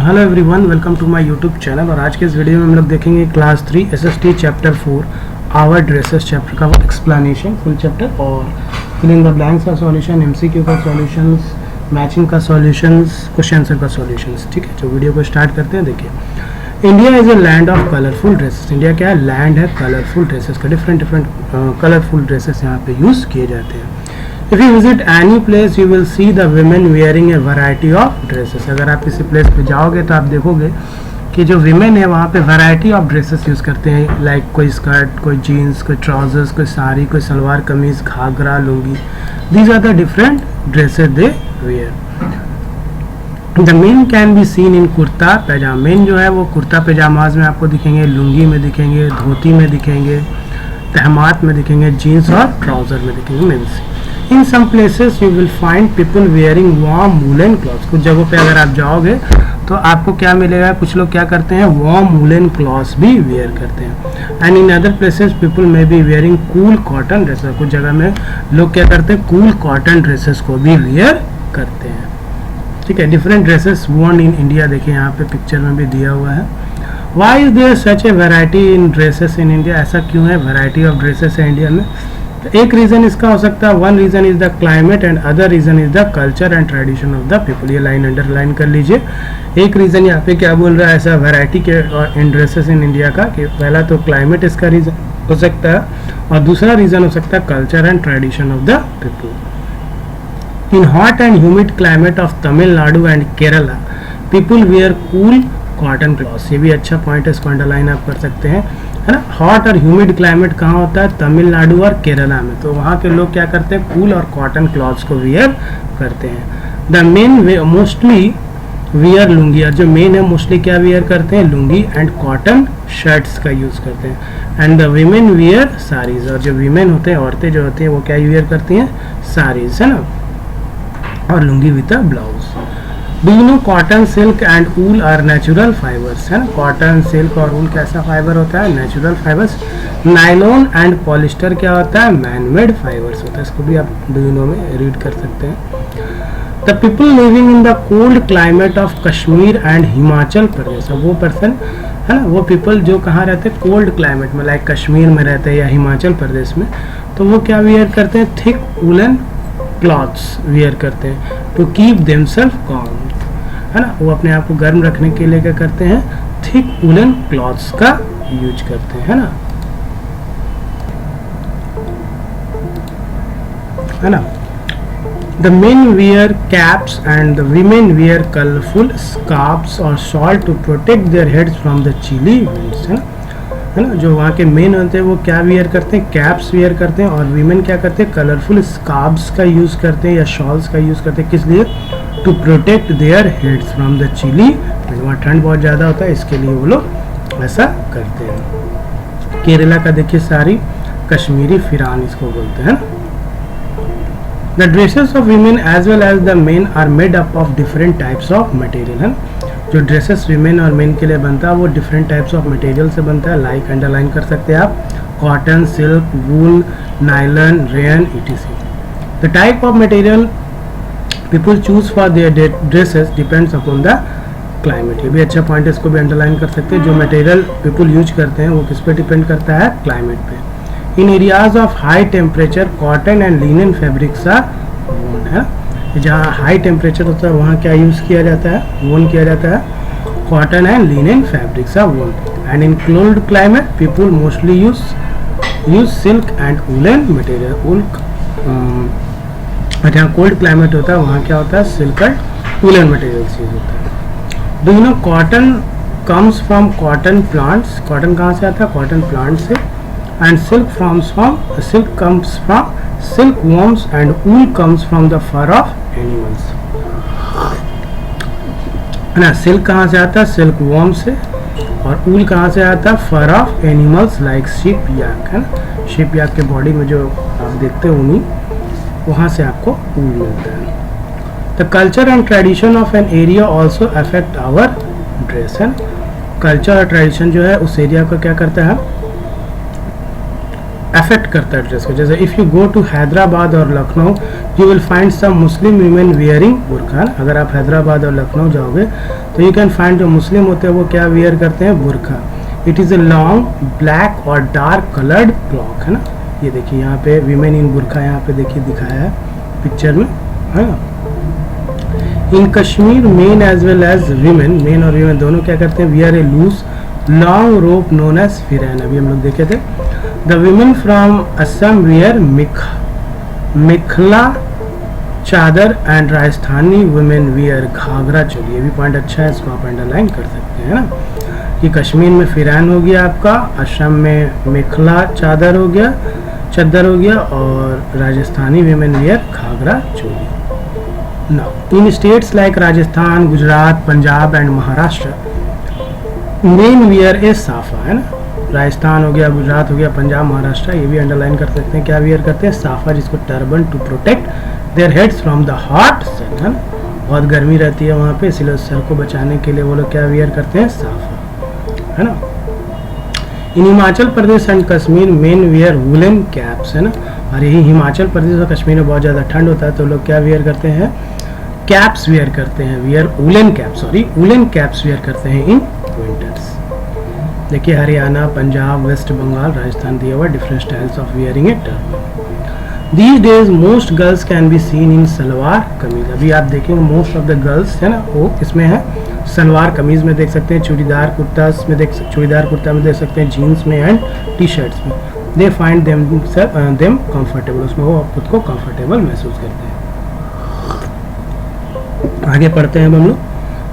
Hello everyone, welcome to my YouTube channel. और आज के इस वीडियो में हम लोग देखेंगे class 3 SST chapter 4 our dresses chapter का एक्सप्लेनेशन, फुल चैप्टर और फिल इन द ब्लैंक्स का सॉल्यूशन, एमसीक्यू का सॉल्यूशंस, मैचिंग का सॉल्यूशंस, क्वेश्चन आंसर का सॉल्यूशंस। ठीक है, तो वीडियो को स्टार्ट करते हैं। देखिए, India is a land of colourful dresses. India क्या है? लैंड है कलरफुल ड्रेसेस का। डिफरेंट कलरफुल ड्रेसेस यहाँ पे यूज़ किए जाते हैं। If you visit any place, you will see the women wearing a variety of dresses. अगर आप किसी प्लेस पे जाओगे तो आप देखोगे कि जो विमेन है वहाँ पे वैरायटी ऑफ ड्रेसेस यूज़ करते हैं। लाइक कोई स्कर्ट, कोई जीन्स, कोई ट्राउजर्स, कोई साड़ी, कोई salwar kameez, ghagra, lungi. These are the different dresses they wear. The men can be seen in kurta pyjama. Main जो है वो कुर्ता पैजामाज में आपको दिखेंगे, लुंगी में दिखेंगे, धोती में दिखेंगे, तहमात में दिखेंगे, जीन्स और ट्राउजर में दिखेंगे mains. In some places you will find people wearing warm woolen clothes. कुछ जगहों पे अगर आप जाओगे तो आपको क्या मिलेगा? कुछ लोग क्या करते हैं? warm woolen clothes भी wear करते हैं। And in other places people may be wearing cool cotton dresses. कुछ जगह में लोग क्या करते हैं? cool cotton dresses को भी wear करते हैं। ठीक है, different dresses worn in India। देखिए यहाँ पे पिक्चर में भी दिया हुआ है। Why is there such a variety in dresses in India? ऐसा क्यों है? variety of dresses है इंडिया में। एक रीजन इसका हो सकता है, one reason is the climate and other reason is the culture and tradition of the people. ये लाइन अंडरलाइन कर लीजिए। एक रीजन यहाँ पे क्या बोल रहा है ऐसा वैरायटी के इन ड्रेसेस इन इंडिया का, कि पहला तो क्लाइमेट इसका रीजन हो सकता है और दूसरा रीजन हो सकता है culture and tradition of the people. In hot and humid climate of Tamil Nadu and Kerala people wear cool cotton clothes. ये भी अच्छा पॉइंट है, इसको अंडरलाइन आप कर सकते हैं, है ना। हॉट और ह्यूमिड क्लाइमेट कहाँ होता है? तमिलनाडु और केरला में। तो वहाँ के लोग क्या करते हैं? कूल और कॉटन क्लॉथ्स को वियर करते हैं। The main mostly wear lungi. और जो मेन है मोस्टली क्या वियर करते हैं? लुंगी एंड कॉटन शर्ट्स का यूज करते हैं। And the women wear saris. और जो वीमेन होते हैं, औरतें जो होती हैं, वो क्या वियर करती हैं? साड़ीज, है ना, और lungi with a blouse. Do you know cotton, silk and wool are natural fibres, है ना। कॉटन, सिल्क और ऊल कैसा फाइबर होता है? Natural fibres. Nylon and polyester क्या होता है? मैन मेड फाइबर्स होता है। इसको भी आप डू यू नो में रीड कर सकते हैं। The people living in the cold climate of Kashmir and Himachal Pradesh. वो पर्सन, है ना, वो पीपल जो कहाँ रहते हैं? कोल्ड क्लाइमेट में, लाइक कश्मीर में रहते हैं या हिमाचल प्रदेश में। तो वो क्या वियर करते हैं? थिक वुलन क्लॉथ्स वियर करते हैं टू कीप देमसेल्फ कॉम, है ना। वो अपने आप को गर्म रखने के लिए क्या करते हैं? थिक वुलन क्लॉथ्स का यूज करते हैं, है ना, है ना। The men wear caps and the women wear colourful scarfs और shawl to protect their heads from the chilly winds, है ना। जो वहाँ के मेन होते हैं वो क्या वियर करते हैं? कैप्स वियर करते हैं। और वीमेन क्या करते हैं? कलरफुल स्कार्फ्स का यूज करते हैं या शॉल्स का यूज करते हैं। किस लिए? To protect their heads from the chilly wind. वहाँ ठंड बहुत ज़्यादा होता है, इसके लिए वो लोग ऐसा करते हैं। केरला का देखिए साड़ी, कश्मीरी फिरान इसको बोलते हैं। The dresses of women as well as the men are made up of different types of material, है। जो ड्रेसेस वीमेन और मेन के लिए बनता है वो डिफरेंट टाइप्स ऑफ मटेरियल से बनता है। लाइक अंडरलाइन कर सकते हैं आप, cotton, silk, wool, nylon, rayon, etc. The type of material people choose for their dresses depends upon the climate. ये भी अच्छा पॉइंट है, इसको भी अंडरलाइन कर सकते हैं। जो मटेरियल पीपल यूज करते हैं वो किस पे डिपेंड करता है? क्लाइमेट पे। In areas of high temperature cotton and linen fabrics are worn, है। जहाँ हाई टेम्परेचर होता है वहाँ क्या यूज किया जाता है? वोन किया जाता है। Cotton and linen fabrics are worn. And in cold climate people mostly use silk and woollen material. जहाँ कोल्ड क्लाइमेट होता है वहाँ क्या होता है? Silk and woollen materials use होता है। Do you know cotton comes from cotton plants. Cotton कहाँ से आता है? कॉटन प्लांट से। And silk comes from silk worms and wool comes from the fur of animals, है ना। सिल्क कहाँ से आता है? सिल्क वर्म से। और ऊल कहाँ से आता है? Fur of animals like sheep yak, है ना। शिप याक के बॉडी में जो आप देखते हो ऊनी, वहाँ से आपको ऊल मिलता है। The culture and tradition of an area also affect our dress, है। कल्चर और ट्रेडिशन जो है उस एरिया को क्या करता है? अफेक्ट करता है ड्रेस को। जैसे if you go to Hyderabad और Lucknow you will find some Muslim women wearing burqa. अगर आप हैदराबाद और लखनऊ जाओगे तो यू कैन फाइंड जो मुस्लिम होते हैं वो क्या वियर करते हैं, बुरखा। It is a long black और डार्क कलर्ड क्लॉक, है ना। ये देखिए यहाँ पे वीमेन इन बुरखा यहाँ पे देखिए दिखाया है पिक्चर में, है ना। In Kashmir men as well as women, men और वीमेन दोनों क्या करते हैं, wear a loose long robe known as phiran, अभी हम लोग देखे थे। The women from Assam wear mekhela chador and Rajasthani women wear ghagra choli. ये भी पॉइंट अच्छा है, इसको आप अंडरलाइन कर सकते हैं ना। कि कश्मीर में फिरैन हो गया आपका, असम में मिखला चादर हो गया, चद्दर हो गया, और Rajasthani women wear ghagra choli. Now in states like Rajasthan, Gujarat, Punjab and Maharashtra men wear a safa, है ना। राजस्थान हो गया, गुजरात हो गया, पंजाब, महाराष्ट्र, ये भी अंडरलाइन कर सकते हैं। क्या वियर करते हैं, साफा, जिसको turban to protect their heads from the hot sun, है ना। बहुत गर्मी रहती है वहाँ पे, इसलिए सर को बचाने के लिए वो लोग क्या वियर करते हैं, साफा, है ना। In Himachal Pradesh and Kashmir men wear woollen caps, है ना। और यही हिमाचल प्रदेश और कश्मीर में बहुत ज़्यादा ठंड होता है तो लोग क्या वियर करते हैं, कैप्स वियर करते हैं, wear woollen cap, sorry woollen caps wear करते हैं इन विंटर्स। देखिए हरियाणा, पंजाब, वेस्ट बंगाल, राजस्थान दिया हुआ different styles of wearing A turban. These days most girls can be seen in salwar kameez. अभी आप देखेंगे मोस्ट ऑफ द गर्ल्स, है ना, वो इसमें है सलवार कमीज में देख सकते हैं, चूड़ीदार कुर्ता में देख सकते हैं, जीन्स में एंड टी शर्ट्स में। दे फाइंड देम कंफर्टेबल, उसमें वो खुद को कंफर्टेबल महसूस करते हैं। आगे पढ़ते हैं हम लोग।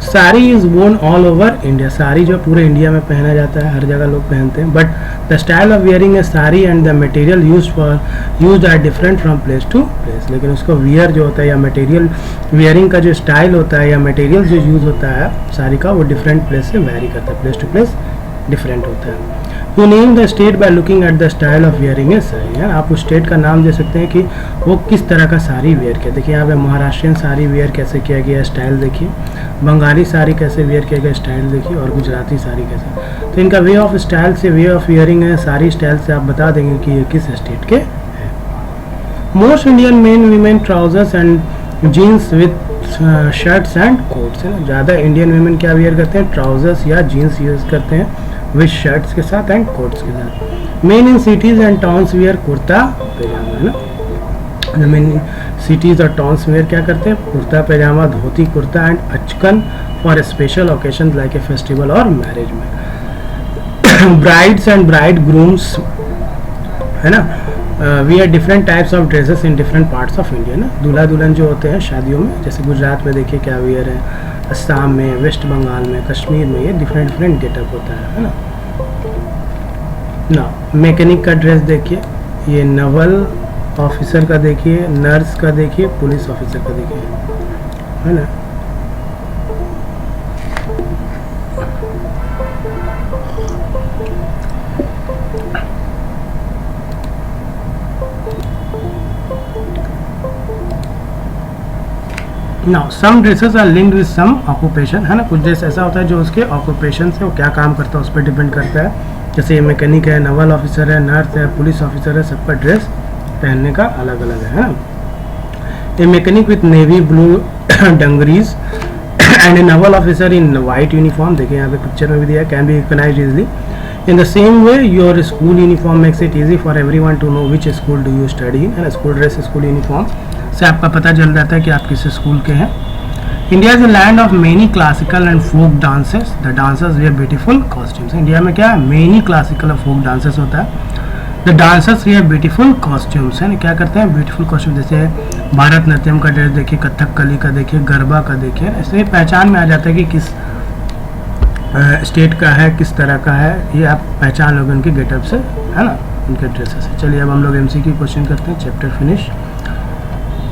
Sari is worn all over India. Sari जो पूरे इंडिया में पहना जाता है, हर जगह लोग पहनते हैं। But the style of wearing a sari and the material used are different from place to place. लेकिन उसको वियर जो होता है या मटेरियल, वियरिंग का जो स्टाइल होता है या मटेरियल जो यूज होता है साड़ी का, वो डिफरेंट प्लेस से वेरी करता है, प्लेस टू प्लेस डिफरेंट होता है। You name the state by looking at the style of wearing a sari, है। आप उस स्टेट का नाम दे सकते हैं कि वो किस तरह का साड़ी वियर किया। देखिए यहाँ पे महाराष्ट्रियन साड़ी वियर कैसे किया गया, स्टाइल देखिए, बंगाली साड़ी कैसे वियर किया गया, स्टाइल देखिए, और गुजराती साड़ी कैसे। तो इनका वे ऑफ स्टाइल से, वे ऑफ वियरिंग है, सारी स्टाइल से आप बता देंगे कि ये किस स्टेट के हैं। Most Indian men women trousers and jeans with shirts and coats, है ना। ज़्यादा इंडियन वीमेन क्या वियर करते हैं, ट्राउजर्स या जीन्स यूज करते हैं विथ शर्ट्स के साथ एंड कोट्स के साथ। Men in cities and towns wear kurta pajama, है ना। मेन सिटीज और टाउन्स वियर क्या करते हैं, kurta pajama, dhoti kurta and achkan for special occasion like a festival और मैरिज में। ब्राइड्स एंड ब्राइड ग्रूम्स, है ना, wear different types of dresses in different parts of India, ना। दूल्हा दुल्हन जो होते हैं शादियों में, जैसे गुजरात में देखिए क्या वियर है, असम में, वेस्ट बंगाल में, कश्मीर में, ये डिफरेंट गेटअप होता है ना। मैकेनिक का ड्रेस देखिए, ये नवल ऑफिसर का देखिए, नर्स का देखिए, पुलिस ऑफिसर का देखिए, है ना। Now some dresses are linked with some occupation, है ना। कुछ ड्रेस ऐसा होता है जो उसके ऑक्यूपेशन से, वो क्या काम करता है उस पर डिपेंड करता है। जैसे ये मैकेनिक है, नवल ऑफिसर है, नर्स है, पुलिस ऑफिसर है, सबका ड्रेस पहनने का अलग अलग है ना। A mechanic with navy blue dungarees and a naval officer in white uniform, देखिए यहाँ पे पिक्चर में भी दिया, can be recognised easily. In the same way your school uniform makes it easy for everyone to know which school do you study in, है ना। School dress, school uniform से आपका पता चल जाता है कि आप किस स्कूल के हैं। India is a land of many classical and folk dances, the dancers wear beautiful costumes. India में क्या है, मेनी क्लासिकल और फोक डांसेस होता है। The dancers wear beautiful costumes, है ना। क्या करते हैं, ब्यूटीफुल कॉस्ट्यूम, जैसे भारतनाट्यम का ड्रेस देखिए, कथकली का देखिए, गरबा का देखिए, ऐसे पहचान में आ जाता है कि किस स्टेट का है, किस तरह का है, ये आप पहचान लोगे उनके गेटअप से, है ना, उनके ड्रेसेस से। चलिए अब हम लोग एमसीक्यू क्वेश्चन करते हैं, chapter finish.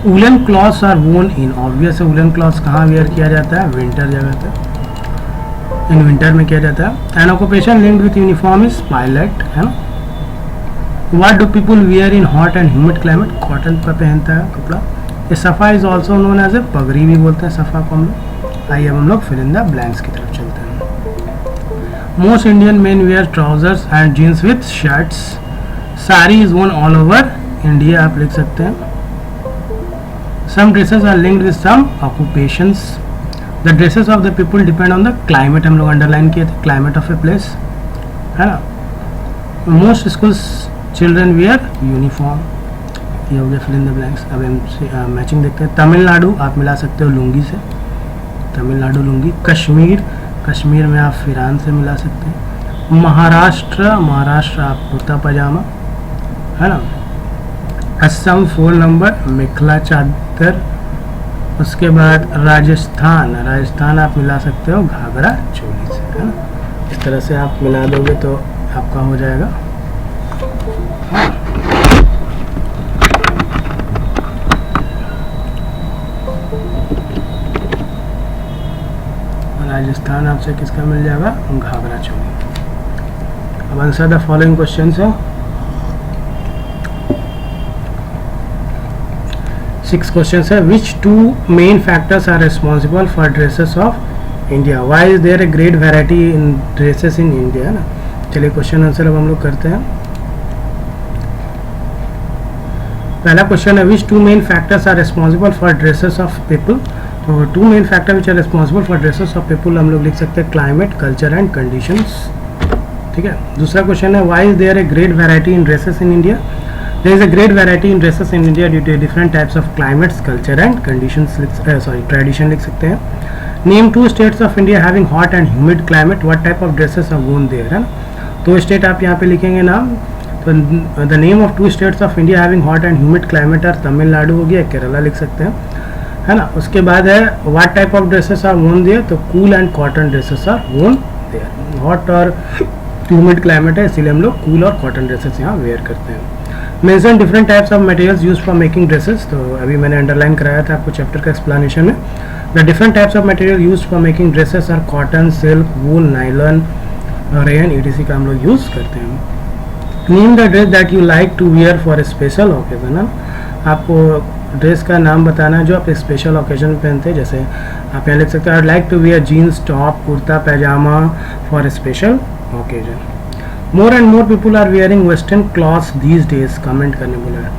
Woollen clothes are worn in, obvious है वुलन क्लॉथ्स कहाँ वेयर किया जाता है, विंटर जगह पे, इन विंटर में किया जाता है। An occupation linked with uniform is pilot, है ना। What do people wear in hot and humid climate, cotton का पहनता है कपड़ा। ये safa is also known as a, पगड़ी भी बोलते हैं सफ़ा को हम लोग। आइए अब हम लोग फिल इन द ब्लैंक्स की तरफ चलते हैं। Most Indian men wear trousers and jeans with shirts, sari is worn all over India आप लिख सकते हैं. Some dresses are linked with some occupations. The dresses of the people depend on the climate. हम लोग अंडरलाइन किए थे, climate of a place, है ना. Most schools children wear uniform. ये हो गया fill in the blanks. अब हम मैचिंग देखते हैं. तमिलनाडु आप मिला सकते हो लुंगी से, तमिलनाडु लुंगी. कश्मीर, कश्मीर में आप फिरान से मिला सकते हैं. महाराष्ट्र, महाराष्ट्र आप कुर्ता पजामा, है ना. असम 4 नंबर मेखला चादर. उसके बाद राजस्थान, राजस्थान आप मिला सकते हो घाघरा चोली से, है ना. इस तरह से आप मिला दोगे तो आपका हो जाएगा. राजस्थान आपसे किसका मिल जाएगा, घाघरा चोली. अब आंसर द फॉलोइंग क्वेश्चन है. 6 questions है. Which two main factors are responsible for dresses of India? Why is there a great variety in dresses in India? है ना. चलिए क्वेश्चन आंसर अब हम लोग करते हैं. पहला क्वेश्चन है which two main factors are responsible for dresses of people? तो two main factors which are responsible for dresses of people हम लोग लिख सकते हैं climate, culture and conditions. ठीक है. दूसरा क्वेश्चन है why is there a great variety in dresses in India? There is a great variety in dresses in India due to different types of climates, culture and conditions. Tradition लिख सकते हैं. Name 2 states of India having hot and humid climate. What type of dresses are worn there? है ना. 2 state आप यहाँ पे लिखेंगे नाम. तो the name of 2 states of India having hot and humid climate are Tamil Nadu हो गया, केरला लिख सकते हैं, है ना. उसके बाद है what type of dresses are worn there? तो cool and cotton dresses are worn there. hot और humid climate है इसीलिए हम लोग cool और cotton dresses यहाँ wear करते हैं. Mention different types of materials use for making dresses. तो अभी मैंने अंडरलाइन कराया था आपको चैप्टर का एक्सप्लेनेशन में. The different types of material use for making dresses are cotton, silk, wool, nylon, rayon ETC का हम लोग यूज करते हैं. Name the dress that you like to wear for a special occasion. आपको dress का नाम बताना है जो आप स्पेशल ओकेजन में पहनते हैं. जैसे आप यहाँ लिख सकते हैं I like to wear jeans top, kurta pyjama for a special occasion. More and more people are wearing western clothes these days. Comment करने बोला है.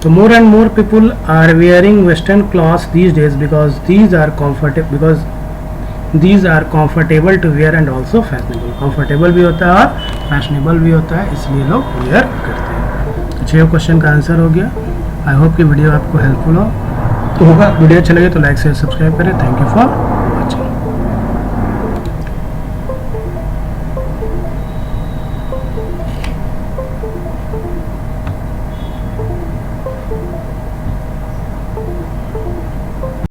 तो more and more people are wearing western clothes these days because these are comfortable to wear and also fashionable. comfortable भी होता है और fashionable भी होता है, इसलिए लोग wear करते हैं. तो 6 क्वेश्चन का आंसर हो गया. आई होप कि वीडियो आपको हेल्पफुल हो. तो होगा वीडियो अच्छा लगे तो लाइक शेयर सब्सक्राइब करें. Thank you for